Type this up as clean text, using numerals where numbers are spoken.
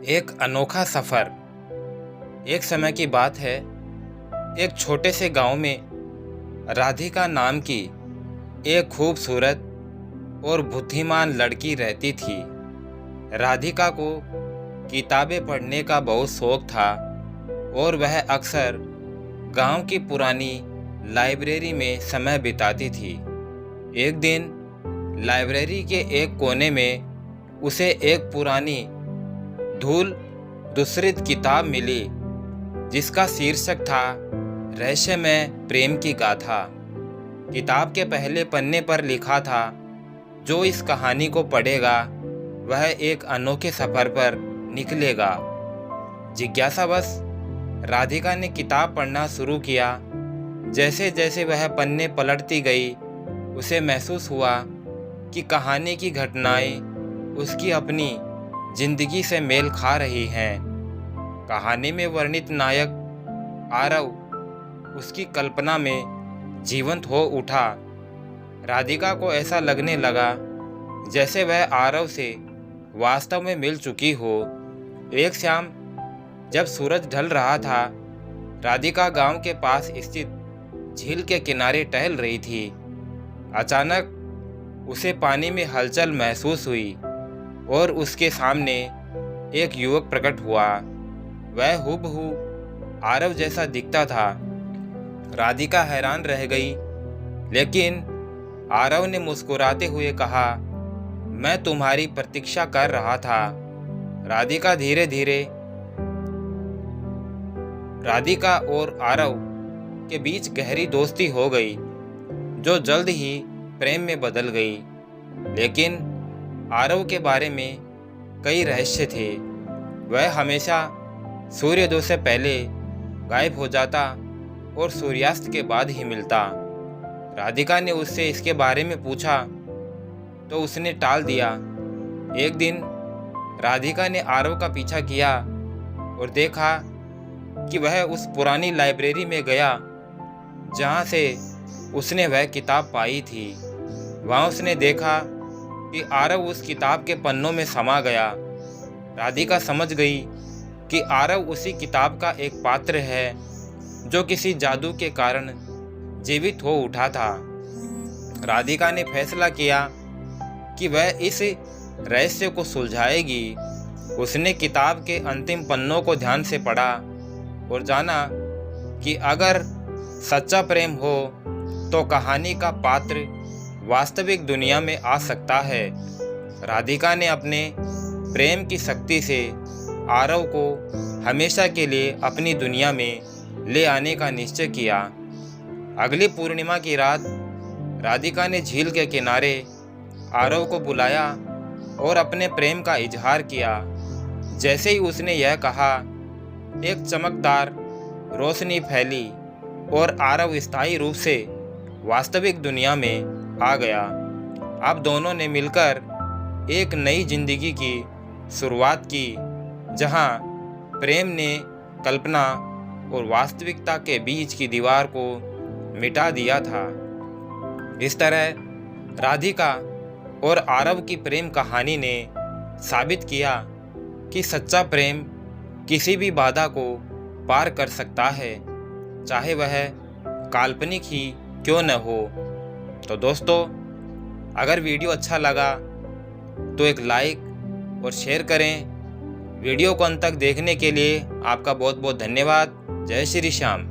एक अनोखा सफ़र। एक समय की बात है, एक छोटे से गांव में राधिका नाम की एक खूबसूरत और बुद्धिमान लड़की रहती थी। राधिका को किताबें पढ़ने का बहुत शौक था और वह अक्सर गांव की पुरानी लाइब्रेरी में समय बिताती थी। एक दिन लाइब्रेरी के एक कोने में उसे एक पुरानी धूल दूसरी किताब मिली जिसका शीर्षक था रहस्यमय प्रेम की गाथा। किताब के पहले पन्ने पर लिखा था, जो इस कहानी को पढ़ेगा वह एक अनोखे सफ़र पर निकलेगा। जिज्ञासावश राधिका ने किताब पढ़ना शुरू किया। जैसे जैसे वह पन्ने पलटती गई, उसे महसूस हुआ कि कहानी की घटनाएं उसकी अपनी जिंदगी से मेल खा रही हैं। कहानी में वर्णित नायक आरव उसकी कल्पना में जीवंत हो उठा। राधिका को ऐसा लगने लगा जैसे वह आरव से वास्तव में मिल चुकी हो। एक शाम जब सूरज ढल रहा था, राधिका गांव के पास स्थित झील के किनारे टहल रही थी। अचानक उसे पानी में हलचल महसूस हुई और उसके सामने एक युवक प्रकट हुआ। वह हूबहू आरव जैसा दिखता था। राधिका हैरान रह गई, लेकिन आरव ने मुस्कुराते हुए कहा, मैं तुम्हारी प्रतीक्षा कर रहा था। राधिका और आरव के बीच गहरी दोस्ती हो गई, जो जल्द ही प्रेम में बदल गई। लेकिन आरव के बारे में कई रहस्य थे। वह हमेशा सूर्योदय से पहले गायब हो जाता और सूर्यास्त के बाद ही मिलता। राधिका ने उससे इसके बारे में पूछा तो उसने टाल दिया। एक दिन राधिका ने आरव का पीछा किया और देखा कि वह उस पुरानी लाइब्रेरी में गया जहाँ से उसने वह किताब पाई थी। वहाँ उसने देखा कि आरव उस किताब के पन्नों में समा गया। राधिका समझ गई कि आरव उसी किताब का एक पात्र है जो किसी जादू के कारण जीवित हो उठा था। राधिका ने फैसला किया कि वह इस रहस्य को सुलझाएगी। उसने किताब के अंतिम पन्नों को ध्यान से पढ़ा और जाना कि अगर सच्चा प्रेम हो तो कहानी का पात्र वास्तविक दुनिया में आ सकता है। राधिका ने अपने प्रेम की शक्ति से आरव को हमेशा के लिए अपनी दुनिया में ले आने का निश्चय किया। अगली पूर्णिमा की रात राधिका ने झील के किनारे आरव को बुलाया और अपने प्रेम का इजहार किया। जैसे ही उसने यह कहा, एक चमकदार रोशनी फैली और आरव स्थायी रूप से वास्तविक दुनिया में आ गया। अब दोनों ने मिलकर एक नई जिंदगी की शुरुआत की, जहां प्रेम ने कल्पना और वास्तविकता के बीच की दीवार को मिटा दिया था। इस तरह राधिका और आरव की प्रेम कहानी ने साबित किया कि सच्चा प्रेम किसी भी बाधा को पार कर सकता है, चाहे वह काल्पनिक ही क्यों न हो। तो दोस्तों, अगर वीडियो अच्छा लगा तो एक लाइक और शेयर करें। वीडियो को अंत तक देखने के लिए आपका बहुत बहुत धन्यवाद। जय श्री श्याम।